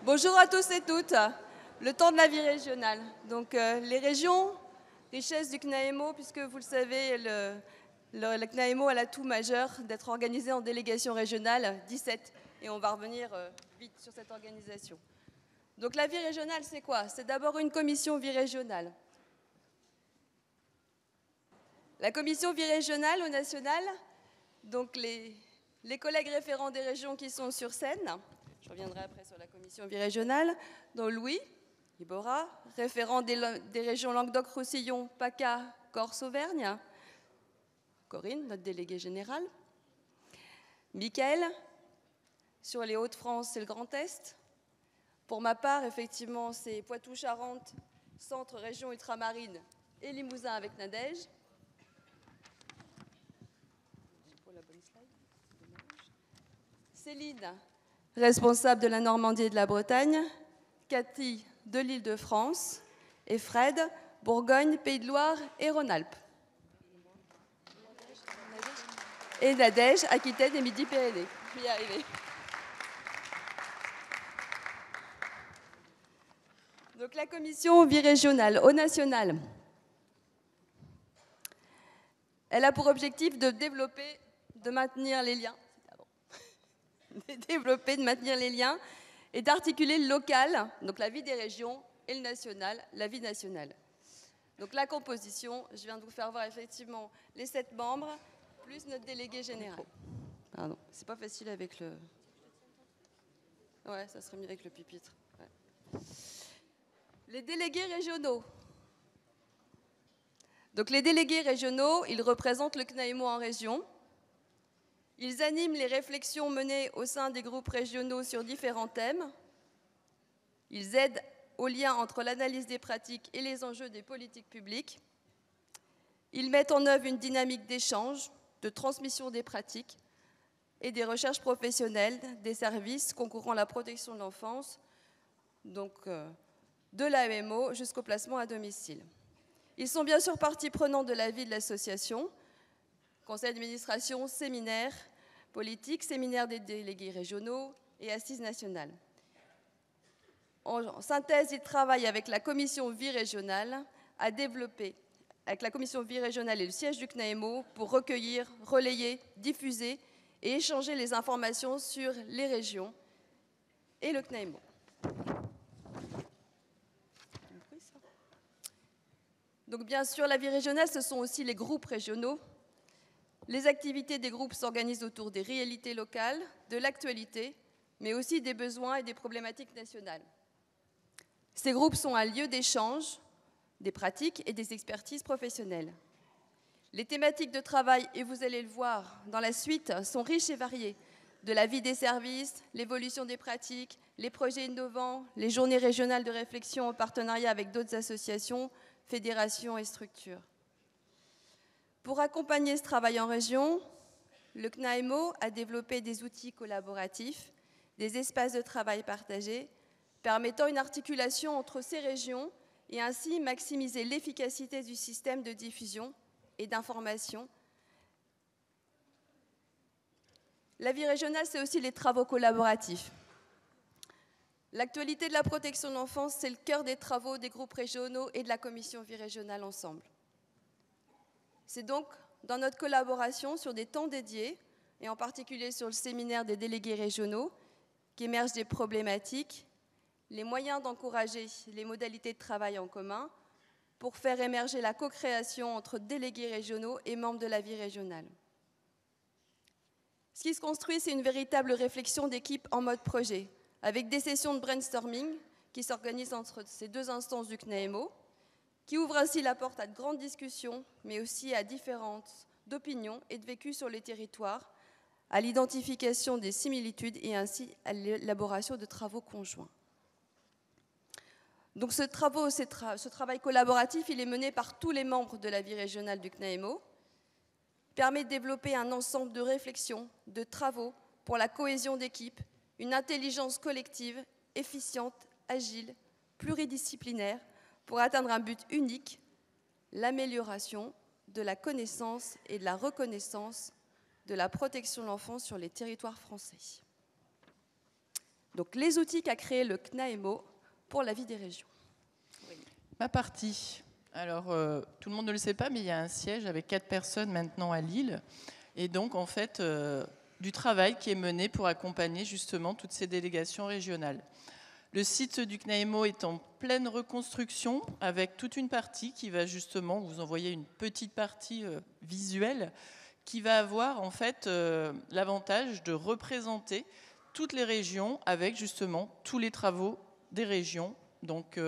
Bonjour à tous et toutes. Le temps de la vie régionale. Donc les régions, richesse du CNAEMO, puisque vous le savez, le CNAEMO a l'atout majeur d'être organisé en délégation régionale 17. Et on va revenir vite sur cette organisation. Donc la vie régionale, c'est quoi? C'est d'abord une commission vie régionale. La commission vie régionale au national, donc les collègues référents des régions qui sont sur scène. Je reviendrai après sur la commission birégionale. Donc Louis, Ibora, référent des régions Languedoc-Roussillon, PACA, Corse-Auvergne. Corinne, notre déléguée générale. Michael, sur les Hauts-de-France et le Grand Est. Pour ma part, effectivement, c'est Poitou-Charentes, centre, région ultramarine et Limousin avec Nadège. Céline, responsable de la Normandie et de la Bretagne, Cathy de l'Île-de-France et Fred, Bourgogne, Pays de Loire et Rhône-Alpes. Et Nadège, Aquitaine et Midi-Pyrénées. Je vais y arriver. Donc la commission vie régionale au national, elle a pour objectif de développer, de maintenir les liens. De maintenir les liens et d'articuler le local, donc la vie des régions, et le national, la vie nationale. Donc la composition, je viens de vous faire voir effectivement les 7 membres, plus notre délégué général. Pardon, c'est pas facile avec le... Ouais, ça serait mieux avec le pupitre. Ouais. Les délégués régionaux. Donc les délégués régionaux, ils représentent le CNAEMO en région. Ils animent les réflexions menées au sein des groupes régionaux sur différents thèmes. Ils aident au lien entre l'analyse des pratiques et les enjeux des politiques publiques. Ils mettent en œuvre une dynamique d'échange, de transmission des pratiques et des recherches professionnelles des services concourant à la protection de l'enfance, donc de l'AEMO jusqu'au placement à domicile. Ils sont bien sûr partie prenante de la vie de l'association, conseil d'administration, séminaire politique, séminaire des délégués régionaux et assises nationales. En synthèse, ils travaillent avec la commission vie régionale à développer, avec la commission vie régionale et le siège du CNAEMO pour recueillir, relayer, diffuser et échanger les informations sur les régions et le CNAEMO. Donc bien sûr, la vie régionale, ce sont aussi les groupes régionaux. Les activités des groupes s'organisent autour des réalités locales, de l'actualité, mais aussi des besoins et des problématiques nationales. Ces groupes sont un lieu d'échange, des pratiques et des expertises professionnelles. Les thématiques de travail, et vous allez le voir dans la suite, sont riches et variées. De la vie des services, l'évolution des pratiques, les projets innovants, les journées régionales de réflexion en partenariat avec d'autres associations, fédérations et structures. Pour accompagner ce travail en région, le CNAEMO a développé des outils collaboratifs, des espaces de travail partagés, permettant une articulation entre ces régions et ainsi maximiser l'efficacité du système de diffusion et d'information. La vie régionale, c'est aussi les travaux collaboratifs. L'actualité de la protection de l'enfance, c'est le cœur des travaux des groupes régionaux et de la commission vie régionale ensemble. C'est donc dans notre collaboration sur des temps dédiés, et en particulier sur le séminaire des délégués régionaux, qu'émergent des problématiques, les moyens d'encourager les modalités de travail en commun pour faire émerger la co-création entre délégués régionaux et membres de la vie régionale. Ce qui se construit, c'est une véritable réflexion d'équipe en mode projet, avec des sessions de brainstorming qui s'organisent entre ces 2 instances du CNAEMO, qui ouvre ainsi la porte à de grandes discussions, mais aussi à différentes opinions et de vécus sur les territoires, à l'identification des similitudes et ainsi à l'élaboration de travaux conjoints. Donc ce travail collaboratif, il est mené par tous les membres de la vie régionale du CNAEMO, permet de développer un ensemble de réflexions, de travaux pour la cohésion d'équipe, une intelligence collective, efficiente, agile, pluridisciplinaire, pour atteindre un but unique, l'amélioration de la connaissance et de la reconnaissance de la protection de l'enfance sur les territoires français. Donc les outils qu'a créé le CNAEMO pour la vie des régions. Ma partie. Alors, tout le monde ne le sait pas, mais il y a un siège avec 4 personnes maintenant à Lille. Et donc, en fait, du travail qui est mené pour accompagner justement toutes ces délégations régionales. Le site du CNAEMO est en pleine reconstruction avec toute une partie qui va justement, vous en voyez une petite partie visuelle, qui va avoir en fait l'avantage de représenter toutes les régions avec justement tous les travaux des régions. Donc,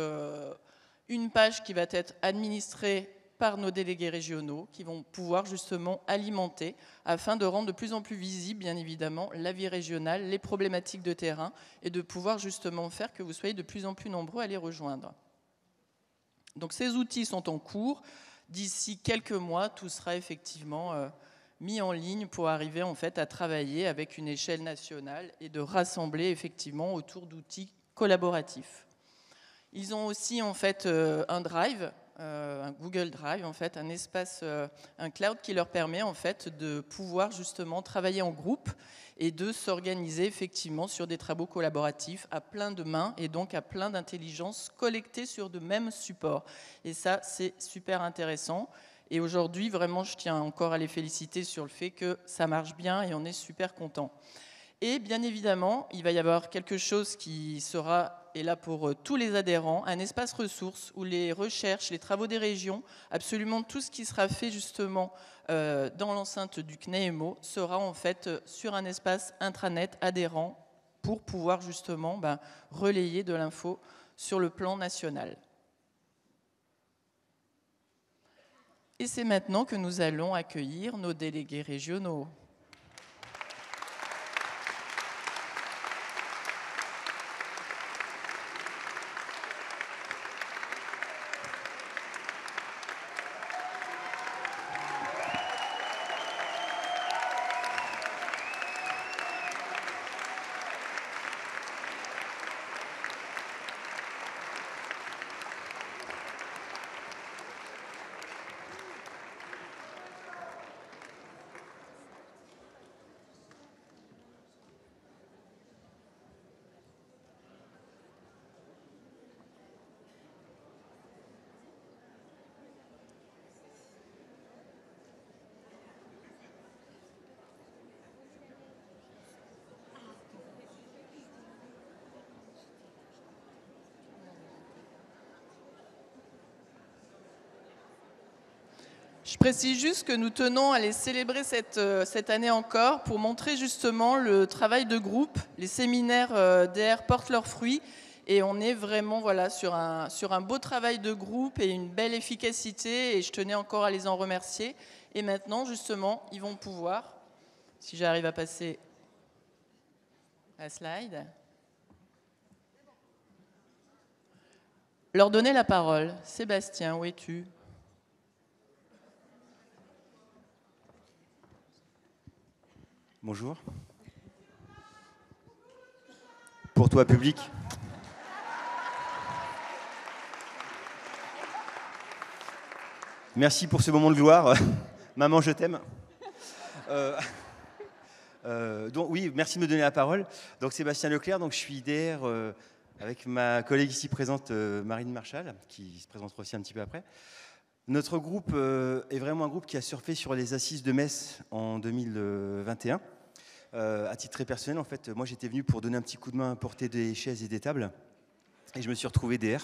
une page qui va être administrée par nos délégués régionaux qui vont pouvoir justement alimenter afin de rendre de plus en plus visible, bien évidemment, la vie régionale, les problématiques de terrain et de pouvoir justement faire que vous soyez de plus en plus nombreux à les rejoindre. Donc ces outils sont en cours. D'ici quelques mois, tout sera effectivement mis en ligne pour arriver en fait à travailler avec une échelle nationale et de rassembler effectivement autour d'outils collaboratifs. Ils ont aussi en fait un drive, un Google Drive, en fait, un espace, un cloud qui leur permet en fait de pouvoir justement travailler en groupe et de s'organiser effectivement sur des travaux collaboratifs à plein de mains et donc à plein d'intelligences collectées sur de mêmes supports. Et ça, c'est super intéressant. Et aujourd'hui, vraiment, je tiens encore à les féliciter sur le fait que ça marche bien et on est super contents. Et bien évidemment, il va y avoir quelque chose qui sera, et là pour tous les adhérents, un espace ressources où les recherches, les travaux des régions, absolument tout ce qui sera fait justement dans l'enceinte du CNAEMO sera en fait sur un espace intranet adhérent pour pouvoir justement relayer de l'info sur le plan national. Et c'est maintenant que nous allons accueillir nos délégués régionaux. Je précise juste que nous tenons à les célébrer cette année encore pour montrer justement le travail de groupe. Les séminaires DR portent leurs fruits et on est vraiment sur un beau travail de groupe et une belle efficacité et je tenais encore à les en remercier. Et maintenant, justement, ils vont pouvoir, si j'arrive à passer la slide, leur donner la parole. Sébastien, où es-tu ? Bonjour. Pour toi, public. Merci pour ce moment de gloire. Maman, je t'aime. Donc, oui, merci de me donner la parole. Donc, Sébastien Leclerc, donc, je suis DR avec ma collègue ici présente, Marine Marchal, qui se présentera aussi un petit peu après. Notre groupe est vraiment un groupe qui a surfé sur les assises de Metz en 2021. À titre très personnel, en fait, moi j'étais venu pour donner un petit coup de main à porter des chaises et des tables et je me suis retrouvé DR.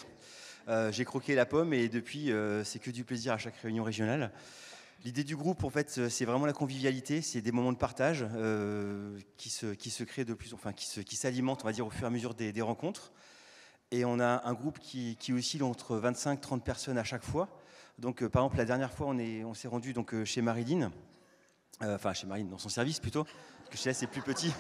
J'ai croqué la pomme et depuis c'est que du plaisir à chaque réunion régionale. L'idée du groupe, en fait, c'est vraiment la convivialité, c'est des moments de partage qui se créent de plus, enfin qui s'alimentent, on va dire, au fur et à mesure des rencontres. Et on a un groupe qui oscille entre 25 et 30 personnes à chaque fois. Donc par exemple, la dernière fois, on s'est rendu donc chez Marilyn, chez Marine, dans son service plutôt, parce que chez elle c'est plus petit.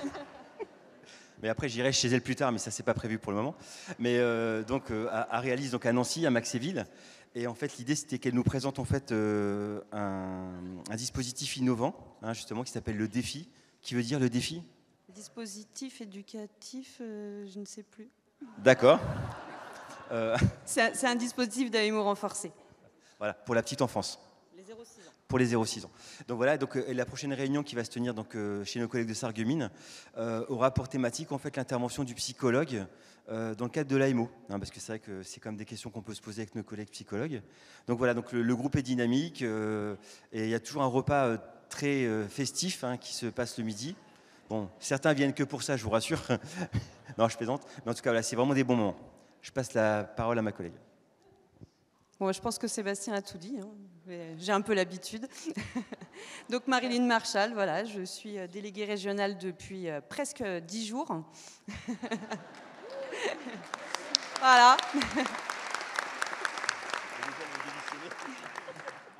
Mais après j'irai chez elle plus tard, mais ça c'est pas prévu pour le moment. Mais à Réalise, donc à Nancy, à Maxéville. Et en fait l'idée c'était qu'elle nous présente en fait un dispositif innovant, justement, qui s'appelle le défi. Qui veut dire le défi ? Dispositif éducatif, je ne sais plus. D'accord. C'est un dispositif d'AMO renforcé. Voilà, pour la petite enfance. Les Pour les 0-6 ans. Donc voilà, donc, la prochaine réunion qui va se tenir donc, chez nos collègues de Sarreguemines aura pour thématique en fait, l'intervention du psychologue dans le cadre de l'AMO, hein, parce que c'est vrai que c'est quand même des questions qu'on peut se poser avec nos collègues psychologues. Donc voilà, donc le groupe est dynamique et il y a toujours un repas très festif hein, qui se passe le midi. Bon, certains viennent que pour ça, je vous rassure. Non, je plaisante. Mais en tout cas, voilà, c'est vraiment des bons moments. Je passe la parole à ma collègue. Bon, je pense que Sébastien a tout dit. Hein. J'ai un peu l'habitude. Donc Marilyn Marchal, voilà, je suis déléguée régionale depuis presque 10 jours. Voilà.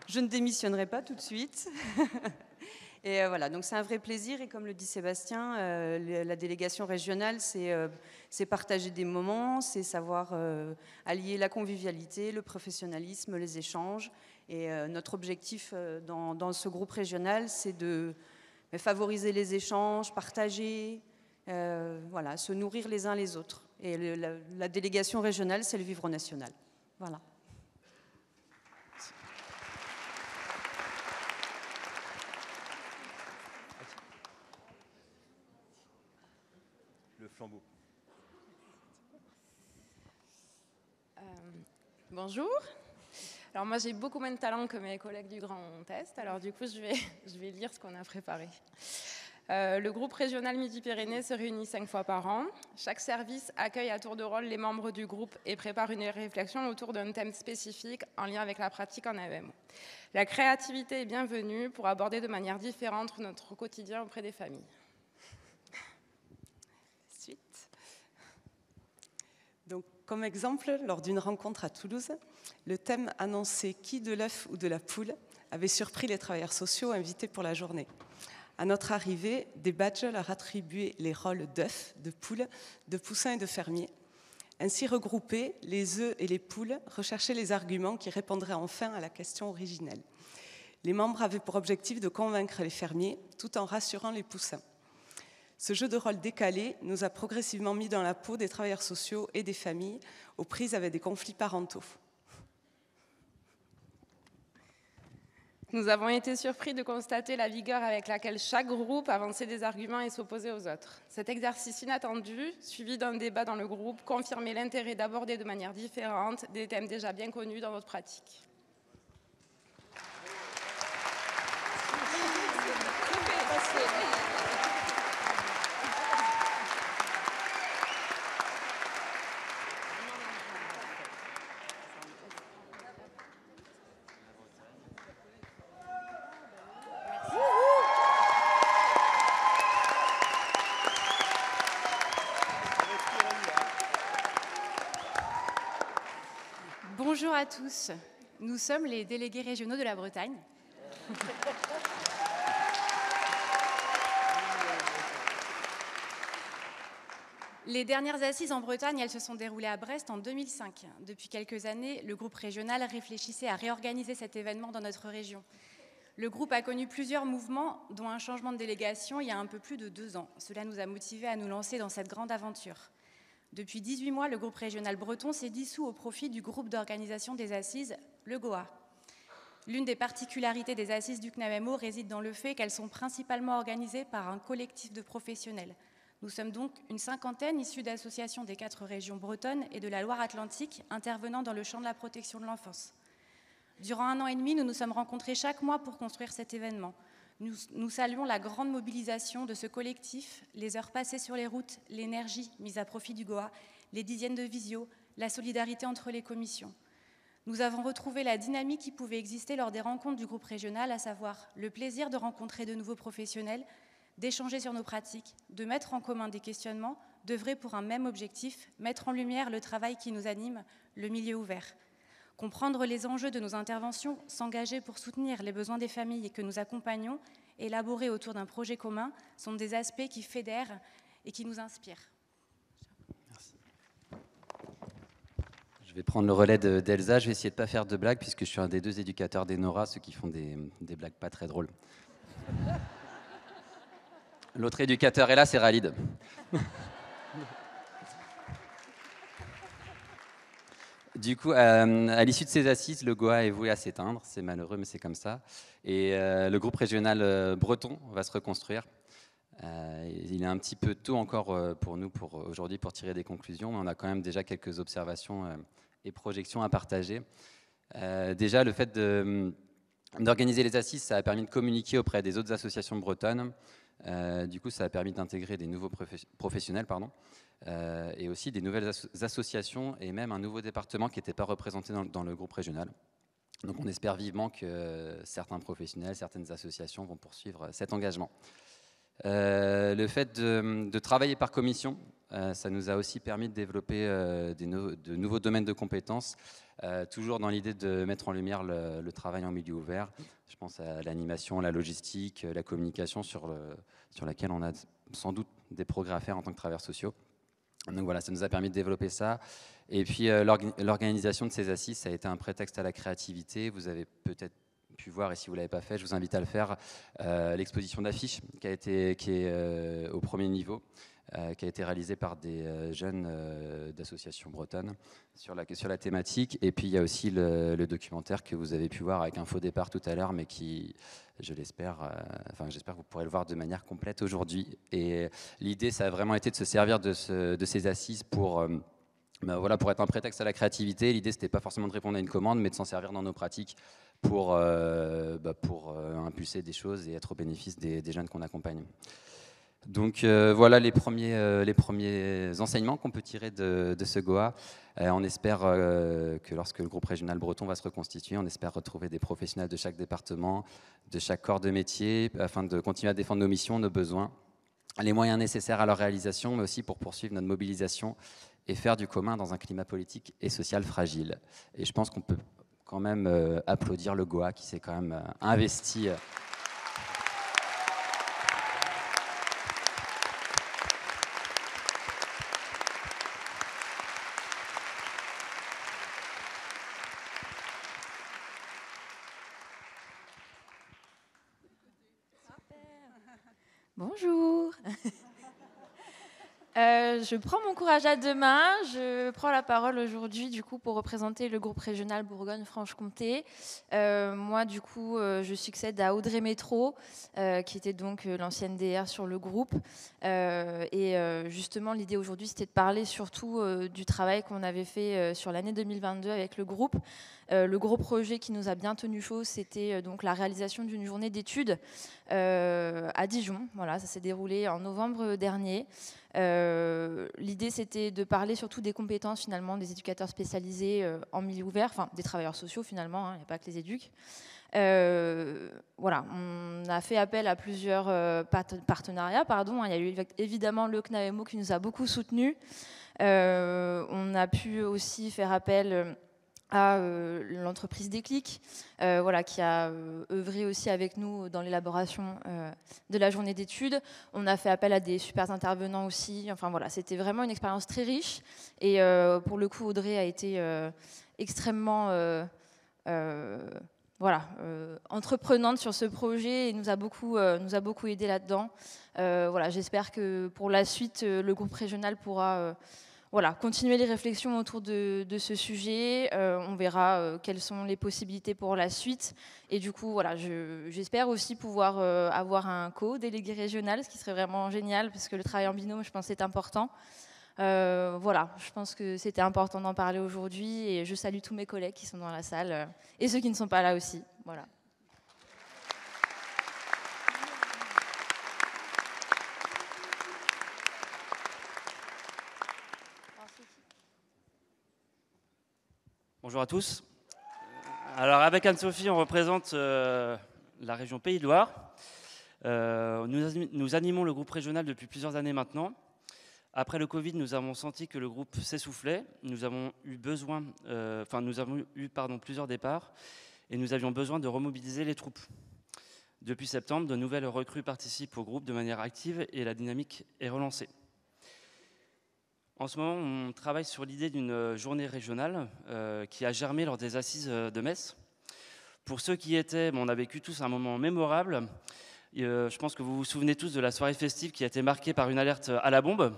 Je ne démissionnerai pas tout de suite. Et voilà, donc c'est un vrai plaisir. Et comme le dit Sébastien, la délégation régionale, c'est partager des moments, c'est savoir allier la convivialité, le professionnalisme, les échanges. Et notre objectif dans ce groupe régional, c'est de favoriser les échanges, partager, voilà, se nourrir les uns les autres. Et la délégation régionale, c'est le vivre national. Voilà. Le flambeau. Bonjour. Alors moi j'ai beaucoup moins de talent que mes collègues du Grand Est, alors du coup je vais lire ce qu'on a préparé. Le groupe régional Midi-Pyrénées se réunit 5 fois par an. Chaque service accueille à tour de rôle les membres du groupe et prépare une réflexion autour d'un thème spécifique en lien avec la pratique en AEMO. La créativité est bienvenue pour aborder de manière différente notre quotidien auprès des familles. Donc, comme exemple, lors d'une rencontre à Toulouse, le thème annoncé « Qui de l'œuf ou de la poule ?» avait surpris les travailleurs sociaux invités pour la journée. À notre arrivée, des badges leur attribuaient les rôles d'œufs, de poules, de poussins et de fermiers. Ainsi regroupés, les œufs et les poules recherchaient les arguments qui répondraient enfin à la question originelle. Les membres avaient pour objectif de convaincre les fermiers tout en rassurant les poussins. Ce jeu de rôle décalé nous a progressivement mis dans la peau des travailleurs sociaux et des familles aux prises avec des conflits parentaux. Nous avons été surpris de constater la vigueur avec laquelle chaque groupe avançait des arguments et s'opposait aux autres. Cet exercice inattendu, suivi d'un débat dans le groupe, confirmait l'intérêt d'aborder de manière différente des thèmes déjà bien connus dans votre pratique. Bonjour à tous, nous sommes les délégués régionaux de la Bretagne. Les dernières assises en Bretagne, elles se sont déroulées à Brest en 2005. Depuis quelques années, le groupe régional réfléchissait à réorganiser cet événement dans notre région. Le groupe a connu plusieurs mouvements, dont un changement de délégation il y a un peu plus de 2 ans. Cela nous a motivés à nous lancer dans cette grande aventure. Depuis 18 mois, le groupe régional breton s'est dissous au profit du groupe d'organisation des assises, le GOA. L'une des particularités des assises du CNAMMO réside dans le fait qu'elles sont principalement organisées par un collectif de professionnels. Nous sommes donc une 50aine issus d'associations des 4 régions bretonnes et de la Loire-Atlantique intervenant dans le champ de la protection de l'enfance. Durant 1 an et demi, nous nous sommes rencontrés chaque mois pour construire cet événement. Nous saluons la grande mobilisation de ce collectif, les heures passées sur les routes, l'énergie mise à profit du GOA, les dizaines de visios, la solidarité entre les commissions. Nous avons retrouvé la dynamique qui pouvait exister lors des rencontres du groupe régional, à savoir le plaisir de rencontrer de nouveaux professionnels, d'échanger sur nos pratiques, de mettre en commun des questionnements, d'œuvrer pour un même objectif, mettre en lumière le travail qui nous anime, le milieu ouvert. Comprendre les enjeux de nos interventions, s'engager pour soutenir les besoins des familles que nous accompagnons, élaborer autour d'un projet commun, sont des aspects qui fédèrent et qui nous inspirent. Merci. Je vais prendre le relais d'Elsa. Je vais essayer de ne pas faire de blagues puisque je suis un des 2 éducateurs d'Enora, ceux qui font des blagues pas très drôles. L'autre éducateur est là, c'est Ralid. Du coup, à l'issue de ces assises, le Goa est voué à s'éteindre. C'est malheureux, mais c'est comme ça. Et le groupe régional breton va se reconstruire. Il est un petit peu tôt encore pour nous aujourd'hui pour tirer des conclusions, mais on a quand même déjà quelques observations et projections à partager. Déjà, le fait d'organiser les assises, ça a permis de communiquer auprès des autres associations bretonnes. Du coup, ça a permis d'intégrer des nouveaux professionnels, et aussi des nouvelles associations et même un nouveau département qui n'était pas représenté dans le groupe régional. Donc on espère vivement que certains professionnels, certaines associations vont poursuivre cet engagement. Le fait de travailler par commission, ça nous a aussi permis de développer de nouveaux domaines de compétences, toujours dans l'idée de mettre en lumière le travail en milieu ouvert. Je pense à l'animation, la logistique, la communication sur laquelle on a sans doute des progrès à faire en tant que travailleurs sociaux. Donc voilà, ça nous a permis de développer ça. Et puis l'organisation de ces assises, ça a été un prétexte à la créativité. Vous avez peut-être pu voir, et si vous ne l'avez pas fait, je vous invite à le faire, l'exposition d'affiches qui est au premier niveau, qui a été réalisée par des jeunes d'associations bretonnes sur la thématique. Et puis il y a aussi le documentaire que vous avez pu voir avec un faux départ tout à l'heure, mais qui, j'espère que vous pourrez le voir de manière complète aujourd'hui. Et l'idée, ça a vraiment été de se servir de ces assises pour être un prétexte à la créativité. L'idée, c'était pas forcément de répondre à une commande, mais de s'en servir dans nos pratiques pour impulser des choses et être au bénéfice des jeunes qu'on accompagne. Donc voilà les premiers enseignements qu'on peut tirer de ce Goa. On espère que lorsque le groupe régional breton va se reconstituer, on espère retrouver des professionnels de chaque département, de chaque corps de métier, afin de continuer à défendre nos missions, nos besoins, les moyens nécessaires à leur réalisation, mais aussi pour poursuivre notre mobilisation et faire du commun dans un climat politique et social fragile. Et je pense qu'on peut quand même applaudir le Goa qui s'est quand même investi. Bonjour. Je prends mon courage à deux mains. Je prends la parole aujourd'hui du coup pour représenter le groupe régional Bourgogne-Franche-Comté. Moi du coup je succède à Audrey Métro qui était donc l'ancienne DR sur le groupe. Justement l'idée aujourd'hui c'était de parler surtout du travail qu'on avait fait sur l'année 2022 avec le groupe. Le gros projet qui nous a bien tenu chaud, c'était donc la réalisation d'une journée d'études à Dijon. Voilà, ça s'est déroulé en novembre dernier. L'idée, c'était de parler surtout des compétences finalement des éducateurs spécialisés en milieu ouvert, enfin des travailleurs sociaux finalement, il n'y a pas que les éducs. Voilà, on a fait appel à plusieurs partenariats. Il y a eu évidemment le CNAEMO qui nous a beaucoup soutenus. On a pu aussi faire appel à l'entreprise Déclic, qui a œuvré aussi avec nous dans l'élaboration de la journée d'études. On a fait appel à des super intervenants aussi. Enfin voilà, c'était vraiment une expérience très riche. Et pour le coup, Audrey a été extrêmement entreprenante sur ce projet et nous a beaucoup aidé là-dedans. J'espère que pour la suite, le groupe régional pourra continuer les réflexions autour de ce sujet. On verra quelles sont les possibilités pour la suite. Et du coup, j'espère aussi pouvoir avoir un co-délégué régional, ce qui serait vraiment génial, parce que le travail en binôme, je pense, est important. Je pense que c'était important d'en parler aujourd'hui. Et je salue tous mes collègues qui sont dans la salle et ceux qui ne sont pas là aussi. Voilà. Bonjour à tous. Alors avec Anne-Sophie, on représente la région Pays de Loire. Nous animons le groupe régional depuis plusieurs années maintenant. Après le Covid, nous avons senti que le groupe s'essoufflait. Nous avons eu plusieurs départs et nous avions besoin de remobiliser les troupes. Depuis septembre, de nouvelles recrues participent au groupe de manière active et la dynamique est relancée. En ce moment, on travaille sur l'idée d'une journée régionale qui a germé lors des assises de Metz. Pour ceux qui y étaient, on a vécu tous un moment mémorable. Je pense que vous vous souvenez tous de la soirée festive qui a été marquée par une alerte à la bombe.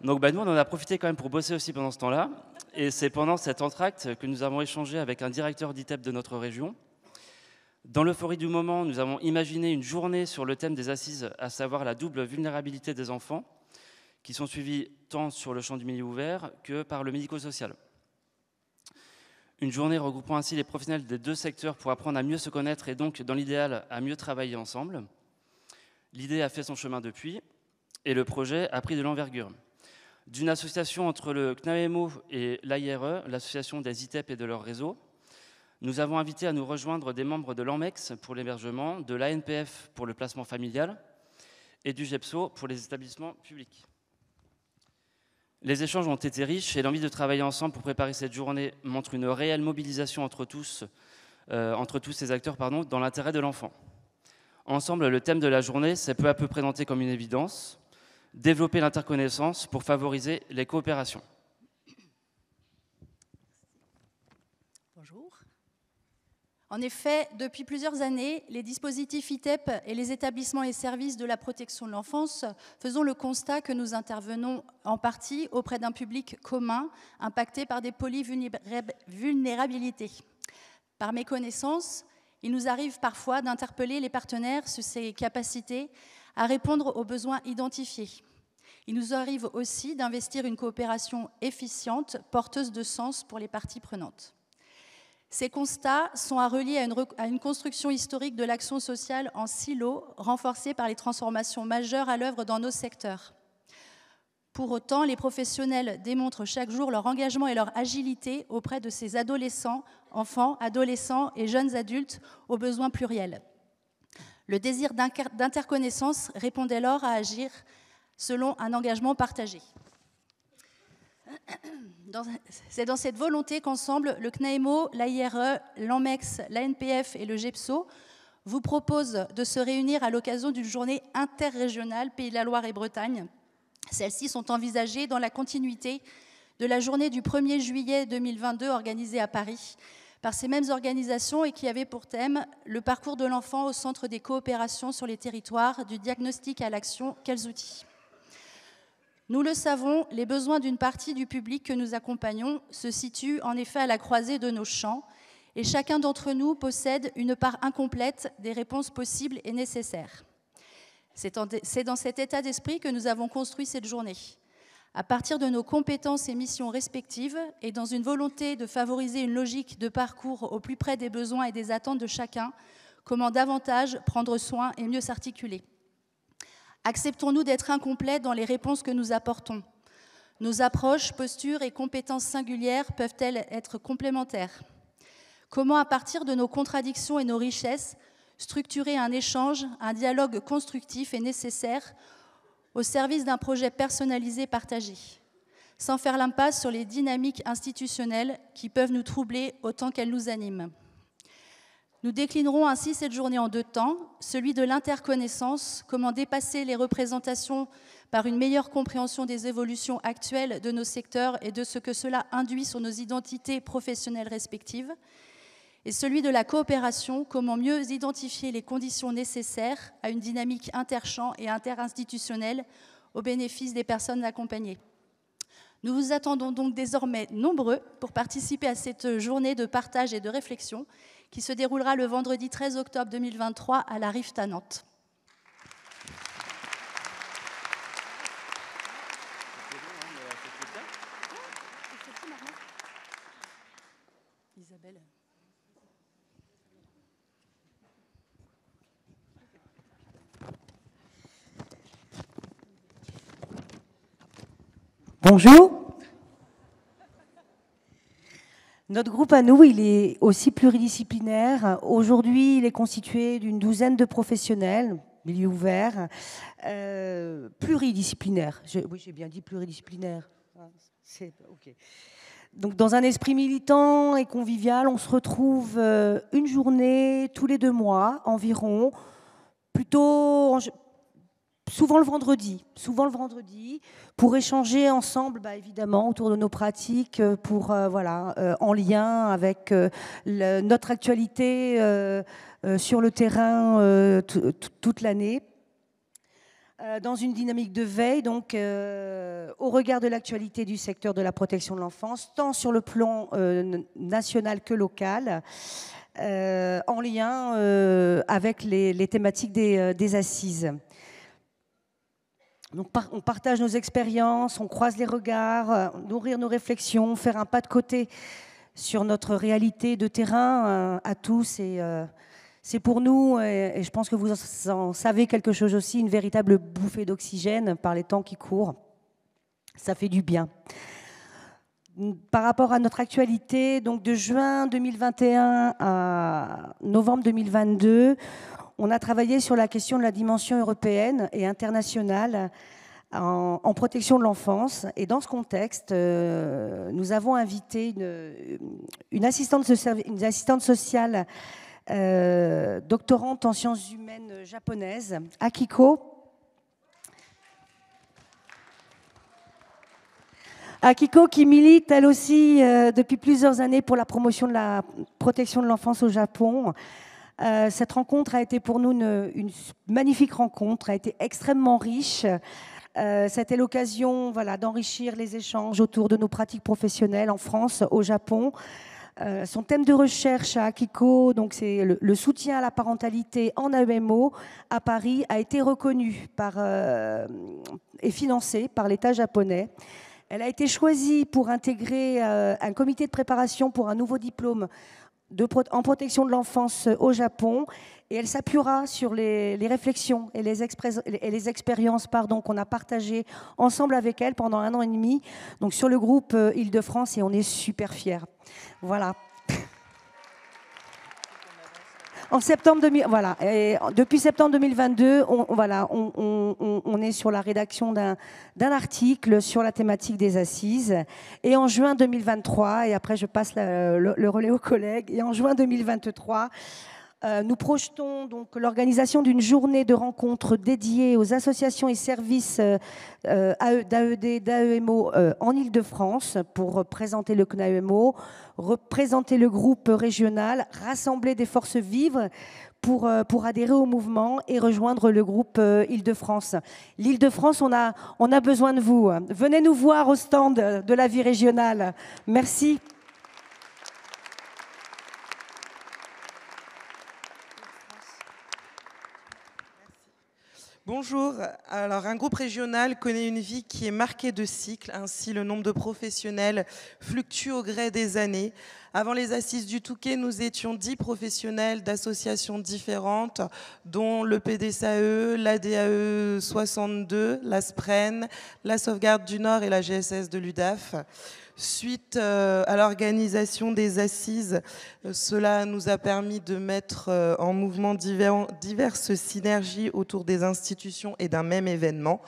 Donc nous, on en a profité quand même pour bosser aussi pendant ce temps-là. Et c'est pendant cet entracte que nous avons échangé avec un directeur d'ITEP de notre région. Dans l'euphorie du moment, nous avons imaginé une journée sur le thème des assises, à savoir la double vulnérabilité des enfants, qui sont suivis tant sur le champ du milieu ouvert que par le médico-social. Une journée regroupant ainsi les professionnels des deux secteurs pour apprendre à mieux se connaître et donc, dans l'idéal, à mieux travailler ensemble. L'idée a fait son chemin depuis et le projet a pris de l'envergure. D'une association entre le CNAEMO et l'AIRE, l'association des ITEP et de leur réseau, nous avons invité à nous rejoindre des membres de l'ANMEX pour l'hébergement, de l'ANPF pour le placement familial et du GEPSO pour les établissements publics. Les échanges ont été riches et l'envie de travailler ensemble pour préparer cette journée montre une réelle mobilisation entre tous ces acteurs dans l'intérêt de l'enfant. Ensemble, le thème de la journée s'est peu à peu présenté comme une évidence, développer l'interconnaissance pour favoriser les coopérations. Bonjour. En effet, depuis plusieurs années, les dispositifs ITEP et les établissements et services de la protection de l'enfance faisons le constat que nous intervenons en partie auprès d'un public commun impacté par des polyvulnérabilités. Par méconnaissance, il nous arrive parfois d'interpeller les partenaires sur ces capacités à répondre aux besoins identifiés. Il nous arrive aussi d'investir une coopération efficiente, porteuse de sens pour les parties prenantes. Ces constats sont à relier à une construction historique de l'action sociale en silo, renforcée par les transformations majeures à l'œuvre dans nos secteurs. Pour autant, les professionnels démontrent chaque jour leur engagement et leur agilité auprès de ces adolescents, enfants, adolescents et jeunes adultes aux besoins pluriels. Le désir d'interconnaissance répond dès lors à agir selon un engagement partagé. C'est dans cette volonté qu'ensemble, le CNAEMO, l'AIRE, l'ANMEX, l'ANPF et le GEPSO vous proposent de se réunir à l'occasion d'une journée interrégionale Pays de la Loire et Bretagne. Celles-ci sont envisagées dans la continuité de la journée du 1er juillet 2022 organisée à Paris par ces mêmes organisations et qui avait pour thème le parcours de l'enfant au centre des coopérations sur les territoires, du diagnostic à l'action, quels outils ? Nous le savons, les besoins d'une partie du public que nous accompagnons se situent en effet à la croisée de nos champs et chacun d'entre nous possède une part incomplète des réponses possibles et nécessaires. C'est dans cet état d'esprit que nous avons construit cette journée. À partir de nos compétences et missions respectives et dans une volonté de favoriser une logique de parcours au plus près des besoins et des attentes de chacun, comment davantage prendre soin et mieux s'articuler ? Acceptons-nous d'être incomplets dans les réponses que nous apportons ? Nos approches, postures et compétences singulières peuvent-elles être complémentaires ? Comment, à partir de nos contradictions et nos richesses, structurer un échange, un dialogue constructif et nécessaire au service d'un projet personnalisé partagé, sans faire l'impasse sur les dynamiques institutionnelles qui peuvent nous troubler autant qu'elles nous animent. Nous déclinerons ainsi cette journée en deux temps, celui de l'interconnaissance, comment dépasser les représentations par une meilleure compréhension des évolutions actuelles de nos secteurs et de ce que cela induit sur nos identités professionnelles respectives, et celui de la coopération, comment mieux identifier les conditions nécessaires à une dynamique interchamp et interinstitutionnelle au bénéfice des personnes accompagnées. Nous vous attendons donc désormais nombreux pour participer à cette journée de partage et de réflexion qui se déroulera le vendredi 13 octobre 2023 à la Rift à Nantes. Isabelle. Bonjour. Notre groupe à nous, il est aussi pluridisciplinaire. Aujourd'hui, il est constitué d'une douzaine de professionnels, milieu ouvert, pluridisciplinaire. Oui, j'ai bien dit pluridisciplinaire. C'est OK. Donc, dans un esprit militant et convivial, on se retrouve une journée tous les 2 mois environ, plutôt souvent le vendredi, pour échanger ensemble, évidemment, autour de nos pratiques, en lien avec notre actualité sur le terrain toute l'année. dans une dynamique de veille, donc au regard de l'actualité du secteur de la protection de l'enfance, tant sur le plan national que local, en lien avec les thématiques des assises. Donc, on partage nos expériences, on croise les regards, nourrir nos réflexions, faire un pas de côté sur notre réalité de terrain à tous. Et c'est pour nous, et je pense que vous en savez quelque chose aussi, une véritable bouffée d'oxygène par les temps qui courent. Ça fait du bien. Par rapport à notre actualité, donc de juin 2021 à novembre 2022, on a travaillé sur la question de la dimension européenne et internationale en protection de l'enfance. Et dans ce contexte, nous avons invité une assistante sociale doctorante en sciences humaines japonaise, Akiko. Akiko qui milite elle aussi depuis plusieurs années pour la promotion de la protection de l'enfance au Japon. Cette rencontre a été pour nous une magnifique rencontre, a été extrêmement riche. C'était l'occasion d'enrichir les échanges autour de nos pratiques professionnelles en France, au Japon. Son thème de recherche à Akiko, donc c'est le soutien à la parentalité en AEMO à Paris, a été reconnu et financé par l'État japonais. Elle a été choisie pour intégrer un comité de préparation pour un nouveau diplôme en protection de l'enfance au Japon, et elle s'appuiera sur les réflexions et les expériences qu'on a partagées ensemble avec elle pendant 1 an et demi, donc sur le groupe Île-de-France, et on est super fiers. Voilà. En septembre depuis septembre 2022, on est sur la rédaction d'un article sur la thématique des assises. Et en juin 2023, et après je passe le relais aux collègues, et en juin 2023, nous projetons donc l'organisation d'une journée de rencontres dédiée aux associations et services d'AED, d'AEMO en Île-de-France pour présenter le CNAEMO, représenter le groupe régional, rassembler des forces vives pour adhérer au mouvement et rejoindre le groupe Île-de-France. L'Île-de-France, on a besoin de vous. Venez nous voir au stand de la vie régionale. Merci. Bonjour. Alors, un groupe régional connaît une vie qui est marquée de cycles. Ainsi, le nombre de professionnels fluctue au gré des années. Avant les Assises du Touquet, nous étions 10 professionnels d'associations différentes, dont le PDSAE, l'ADAE 62, la SPREN, la Sauvegarde du Nord et la GSS de l'UDAF. Suite à l'organisation des assises, cela nous a permis de mettre en mouvement diverses synergies autour des institutions et d'un même événement.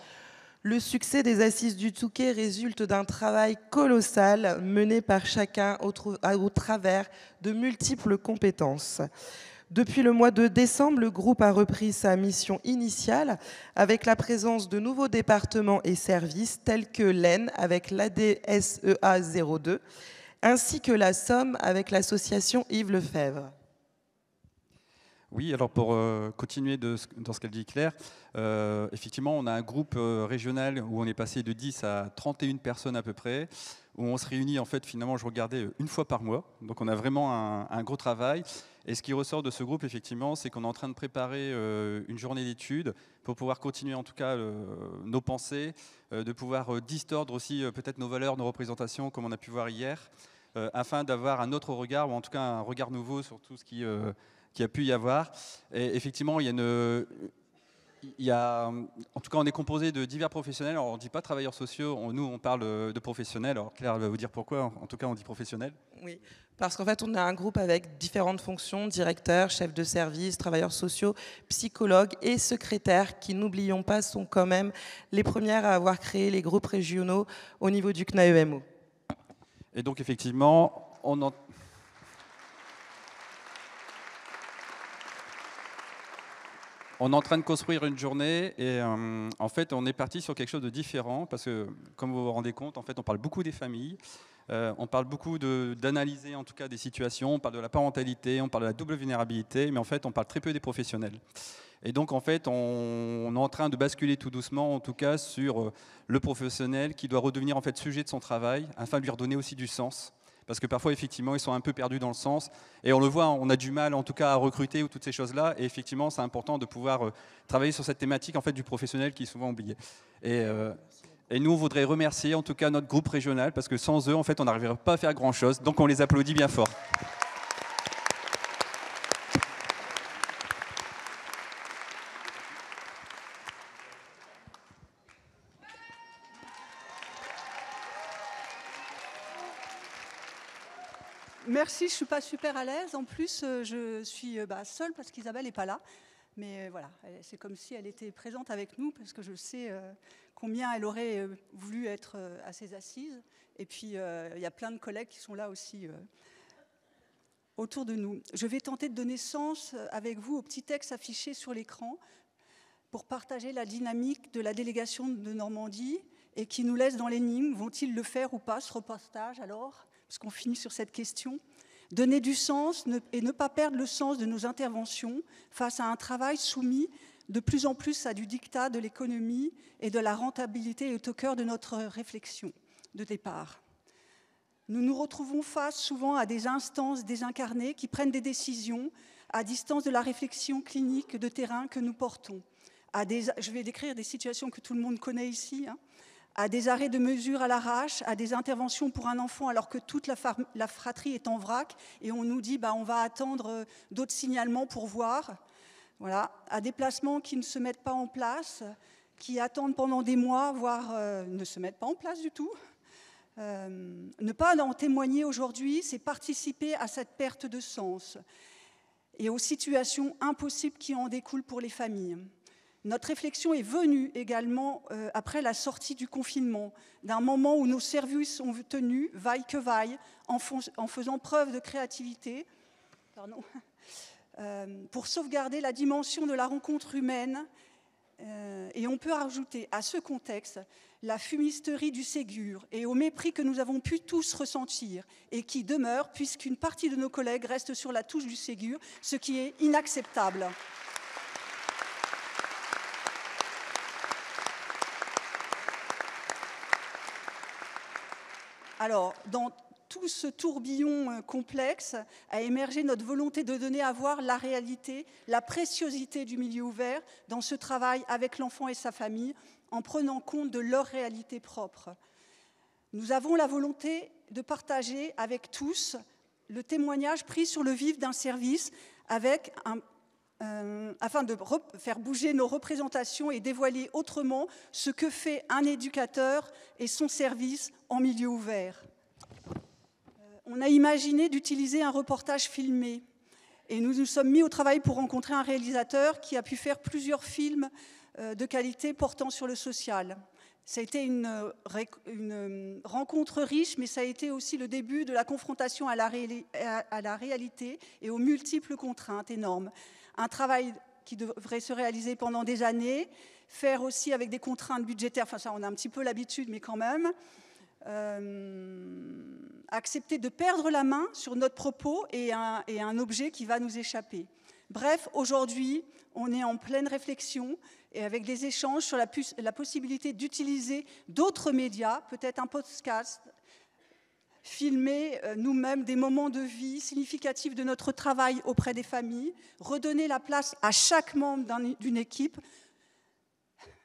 Le succès des assises du Touquet résulte d'un travail colossal mené par chacun au travers de multiples compétences. Depuis le mois de décembre, le groupe a repris sa mission initiale avec la présence de nouveaux départements et services tels que l'Aisne avec l'ADSEA 02 ainsi que la Somme avec l'association Yves Lefebvre. Oui, alors pour continuer dans ce qu'elle dit Claire, effectivement on a un groupe régional où on est passé de 10 à 31 personnes à peu près, où on se réunit en fait finalement, je regardais, 1 fois par mois, donc on a vraiment un gros travail. Et ce qui ressort de ce groupe, effectivement, c'est qu'on est en train de préparer une journée d'études pour pouvoir continuer en tout cas nos pensées, de pouvoir distordre aussi peut-être nos valeurs, nos représentations, comme on a pu voir hier, afin d'avoir un autre regard, ou en tout cas un regard nouveau sur tout ce qui a pu y avoir. Et effectivement, en tout cas, on est composé de divers professionnels. Alors, on ne dit pas travailleurs sociaux, nous, on parle de professionnels. Alors, Claire va vous dire pourquoi, en tout cas, on dit professionnels. Oui, parce qu'en fait, on a un groupe avec différentes fonctions, directeurs, chefs de service, travailleurs sociaux, psychologues et secrétaires, qui, n'oublions pas, sont quand même les premières à avoir créé les groupes régionaux au niveau du CNAEMO. Et donc, effectivement, on est en train de construire une journée et en fait on est parti sur quelque chose de différent parce que comme vous vous rendez compte, en fait on parle beaucoup des familles, on parle beaucoup d'analyser en tout cas des situations, on parle de la parentalité, on parle de la double vulnérabilité, mais en fait on parle très peu des professionnels. Et donc, en fait, on est en train de basculer tout doucement, en tout cas, sur le professionnel qui doit redevenir en fait sujet de son travail, afin de lui redonner aussi du sens. Parce que parfois, effectivement, ils sont un peu perdus dans le sens. Et on le voit, on a du mal, en tout cas, à recruter ou toutes ces choses-là. Et effectivement, c'est important de pouvoir travailler sur cette thématique en fait, du professionnel qui est souvent oublié. Et nous, on voudrait remercier, en tout cas, notre groupe régional, parce que sans eux, en fait, on n'arriverait pas à faire grand-chose. Donc, on les applaudit bien fort. Merci, je ne suis pas super à l'aise. En plus, je suis seule parce qu'Isabelle n'est pas là. Mais voilà, c'est comme si elle était présente avec nous parce que je sais combien elle aurait voulu être à ces assises. Et puis, il y a plein de collègues qui sont là aussi autour de nous. Je vais tenter de donner sens avec vous au petit texte affiché sur l'écran pour partager la dynamique de la délégation de Normandie et qui nous laisse dans l'énigme. Vont-ils le faire ou pas, ce reportage alors ? Parce qu'on finit sur cette question. Donner du sens et ne pas perdre le sens de nos interventions face à un travail soumis de plus en plus à du diktat de l'économie et de la rentabilité est au cœur de notre réflexion de départ. Nous nous retrouvons face souvent à des instances désincarnées qui prennent des décisions à distance de la réflexion clinique de terrain que nous portons. Je vais décrire des situations que tout le monde connaît ici, à des arrêts de mesures à l'arrache, à des interventions pour un enfant alors que toute la fratrie est en vrac et on nous dit on va attendre d'autres signalements pour voir. Voilà. À des placements qui ne se mettent pas en place, qui attendent pendant des mois, voire ne se mettent pas en place du tout. Ne pas en témoigner aujourd'hui, c'est participer à cette perte de sens et aux situations impossibles qui en découlent pour les familles. Notre réflexion est venue également après la sortie du confinement, d'un moment où nos services ont tenu, vaille que vaille, en faisant preuve de créativité, pour sauvegarder la dimension de la rencontre humaine. Et on peut rajouter à ce contexte la fumisterie du Ségur et au mépris que nous avons pu tous ressentir et qui demeure puisqu'une partie de nos collègues reste sur la touche du Ségur, ce qui est inacceptable. Alors, dans tout ce tourbillon complexe a émergé notre volonté de donner à voir la réalité, la préciosité du milieu ouvert dans ce travail avec l'enfant et sa famille, en prenant compte de leur réalité propre. Nous avons la volonté de partager avec tous le témoignage pris sur le vif d'un service afin de faire bouger nos représentations et dévoiler autrement ce que fait un éducateur et son service en milieu ouvert. On a imaginé d'utiliser un reportage filmé et nous nous sommes mis au travail pour rencontrer un réalisateur qui a pu faire plusieurs films de qualité portant sur le social. Ça a été une rencontre riche, mais ça a été aussi le début de la confrontation à la réalité et aux multiples contraintes énormes. Un travail qui devrait se réaliser pendant des années, faire aussi avec des contraintes budgétaires, enfin ça on a un petit peu l'habitude, mais quand même, accepter de perdre la main sur notre propos et un objet qui va nous échapper. Bref, aujourd'hui, on est en pleine réflexion et avec des échanges sur la possibilité d'utiliser d'autres médias, peut-être un podcast, filmer nous-mêmes des moments de vie significatifs de notre travail auprès des familles, redonner la place à chaque membre d'une équipe,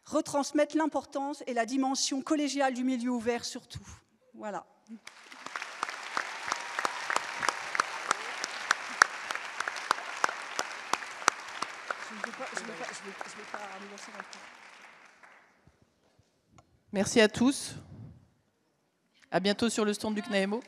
retransmettre l'importance et la dimension collégiale du milieu ouvert surtout. Voilà. Je vais pas amorcer le temps. Merci à tous. À bientôt sur le stand du CNAEMO.